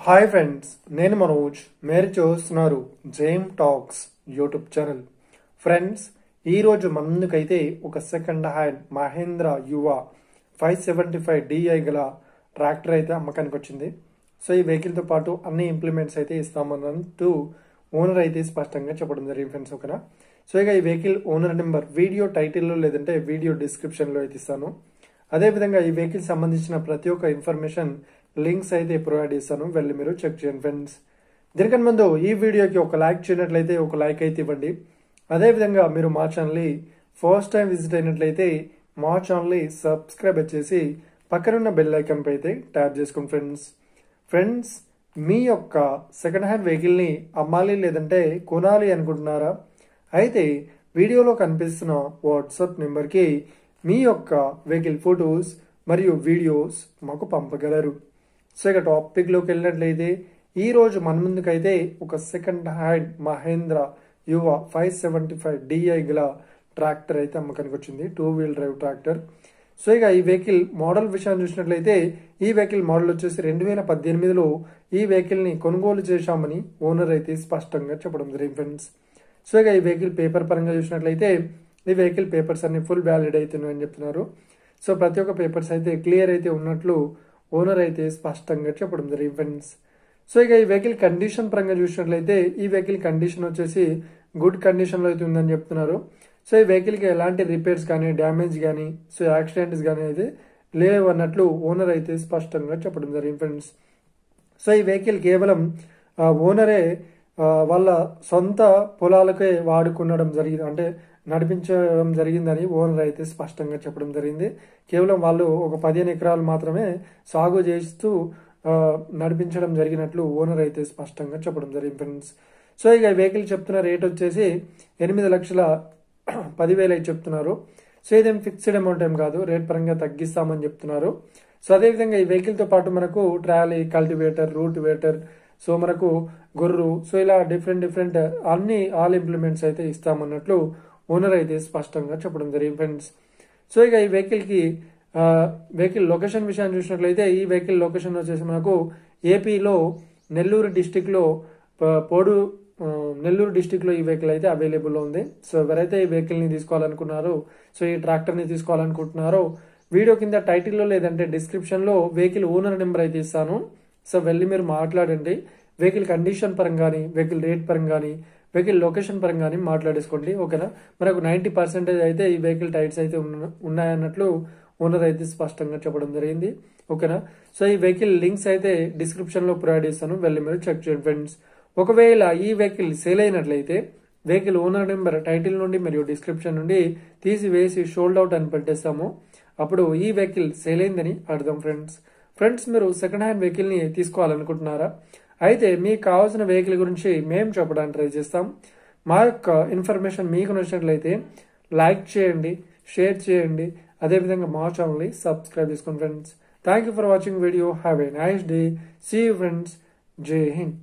Hi friends, నేను మనోజ్. మీరు చూస్తున్నారు జేమ్ టాక్స్ యూట్యూబ్ ఛానల్. ఫ్రెండ్స్, ఈరోజు మన ముందుకైతే ఒక సెకండ్ హ్యాండ్ మహేంద్ర యువ 575 DI గల ట్రాక్టర్ అయితే అమ్మకానికి వచ్చింది. సో ఈ వెహికల్తో పాటు అన్ని ఇంప్లిమెంట్స్ అయితే ఇస్తామన్నట్టు ఓనర్ అయితే స్పష్టంగా చెప్పడం జరిగింది ఫ్రెండ్స్. ఓకేనా? సో ఇక ఈ వెహికల్ ఓనర్ నెంబర్ వీడియో టైటిల్లో లేదంటే వీడియో డిస్క్రిప్షన్లో అయితే ఇస్తాను. అదేవిధంగా ఈ వెహికల్ సంబంధించిన ప్రతి ఒక్క ఇన్ఫర్మేషన్ లింక్స్ అయితే ప్రొవైడ్ చేస్తాను, వెళ్ళి మీరు చెక్ చేయండి ఫ్రెండ్స్. దీనికన్నా ముందు ఈ వీడియోకి ఒక లైక్ చేయనట్లయితే ఒక లైక్ అయితే ఇవ్వండి. అదేవిధంగా మీరు మా ఛానల్ని ఫస్ట్ టైం విజిట్ అయినట్లయితే మా ఛానల్ని సబ్స్క్రైబ్ చేసి పక్కనున్న బెల్ ఐకాన్ పై అయితే ట్యాప్ చేసుకోండి ఫ్రెండ్స్. మీ యొక్క సెకండ్ హ్యాండ్ వెహికల్ని అమ్మాలి లేదంటే కొనాలి అనుకుంటున్నారా? అయితే వీడియోలో కనిపిస్తున్న వాట్సాప్ నెంబర్కి మీ యొక్క వెహికల్ ఫొటోస్ మరియు వీడియోస్ మాకు పంపగలరు. సో ఇక టాపిక్లోకి వెళ్ళినట్లయితే ఈరోజు మన ముందుకైతే ఒక సెకండ్ హ్యాండ్ మహేంద్ర యువ 575 DI గల ట్రాక్టర్ అయితే అమ్మకానికి వచ్చింది, 2 వీల్ డ్రైవ్ ట్రాక్టర్. సో ఇక ఈ వెహికల్ మోడల్ విషయాన్ని చూసినట్లయితే ఈ వెహికల్ మోడల్ వచ్చేసి 2018లో ఈ వెహికల్ని కొనుగోలు చేశామని ఓనర్ అయితే స్పష్టంగా చెప్పడం జరిగింది ఫ్రెండ్స్. సో ఇక ఈ వెహికల్ పేపర్ పరంగా చూసినట్లయితే ఈ వెహికల్ పేపర్స్ అన్ని ఫుల్ వ్యాలిడ్ అవుతున్నాయని చెప్తున్నారు. సో ప్రతి ఒక్క పేపర్స్ అయితే క్లియర్ అయితే ఉన్నట్లు ఓనర్ అయితే స్పష్టంగా చెప్పడం జరిగింది ఫ్రెండ్స్. సో ఇక ఈ వెహికల్ కండిషన్ పరంగా చూసినట్లయితే ఈ వెహికల్ కండిషన్ వచ్చేసి గుడ్ కండిషన్లో అయితే ఉందని చెప్తున్నారు. సో ఈ వెహికల్కి ఎలాంటి రిపేర్స్ కానీ డ్యామేజ్ కానీ సో యాక్సిడెంట్స్ కానీ అయితే లేవు అన్నట్లు ఓనర్ అయితే స్పష్టంగా చెప్పడం జరిగింది ఫ్రెండ్స్. సో ఈ వెహికల్ కేవలం ఓనరే వాళ్ళ సొంత పొలాలకే వాడుకునడం జరిగింది, అంటే నడిపించడం జరిగిందని ఓనర్ అయితే స్పష్టంగా చెప్పడం జరిగింది. కేవలం వాళ్ళు ఒక 15 ఎకరాలు మాత్రమే సాగు చేస్తూ నడిపించడం జరిగినట్లు ఓనర్ అయితే స్పష్టంగా చెప్పడం జరిగింది ఫ్రెండ్స్. సో ఇక వెహికల్ చెప్తున్న రేట్ వచ్చేసి 8,10,000 అయితే చెప్తున్నారు. సో ఇదేం ఫిక్స్డ్ అమౌంట్ ఏం కాదు, రేట్ పరంగా తగ్గిస్తామని చెప్తున్నారు. సో అదేవిధంగా ఈ వెహికల్తో పాటు మనకు trolley, cultivator, rotavator, so మనకు గొర్రు, సో ఇలా డిఫరెంట్ అన్ని ఆల్ ఇంప్లిమెంట్స్ అయితే ఇస్తామన్నట్లు ఓనర్ అయితే స్పష్టంగా చెప్పడం జరిగింది ఫ్రెండ్స్. సో ఇక ఈ వెహికల్ లొకేషన్ విషయాన్ని చూసినట్లయితే ఈ వెహికల్ లొకేషన్ వచ్చేసి మనకు ఏపీలో నెల్లూరు డిస్టిక్లో నెల్లూరు డిస్టిక్లో ఈ వెహికల్ అయితే అవైలబుల్లో ఉంది. సో ఎవరైతే ఈ వెహికల్ని తీసుకోవాలనుకున్నారో, సో ఈ ట్రాక్టర్ని తీసుకోవాలనుకుంటున్నారో వీడియో కింద టైటిల్లో లేదంటే డిస్క్రిప్షన్లో వెహికల్ ఓనర్ నెంబర్ అయితే ఇస్తాను. సో వెళ్ళి మీరు మాట్లాడండి. వెహికల్ కండిషన్ పరంగా కానీ, వెహికల్ రేట్ పరంగా కానీ, వెహికల్ లొకేషన్ పరంగా కానీ మాట్లాడేసుకోండి. ఓకేనా? మనకు 90% అయితే ఈ వెహికల్ టైర్స్ అయితే ఉన్నాయన్నట్లు ఓనర్ అయితే స్పష్టంగా చెప్పడం జరిగింది. ఓకేనా? సో ఈ వెహికల్ లింక్స్ అయితే డిస్క్రిప్షన్లో ప్రొవైడ్ చేస్తాను, వెళ్ళి మీరు చెక్ చేయండి ఫ్రెండ్స్. ఒకవేళ ఈ వెహికల్ సేల్ అయినట్లయితే వెహికల్ ఓనర్ నెంబర్ టైటిల్ నుండి మరియు డిస్క్రిప్షన్ నుండి తీసివేసి షోల్డ్ అవుట్ అని పెట్టేస్తాము. అప్పుడు ఈ వెహికల్ సేల్ అయిందని అర్థం ఫ్రెండ్స్. మీరు సెకండ్ హ్యాండ్ వెహికల్ని తీసుకోవాలనుకుంటున్నారా? అయితే మీకు కావాల్సిన వెహికల్ గురించి మేము చెప్పడానికి ట్రై చేస్తాం. మా యొక్క ఇన్ఫర్మేషన్ మీకు నచ్చినట్లయితే లైక్ చేయండి, షేర్ చేయండి, అదేవిధంగా మా ఛానల్ని సబ్స్క్రైబ్ చేసుకోండి friends. Thank you for watching video. Have a nice day. See you friends. జై హింద్.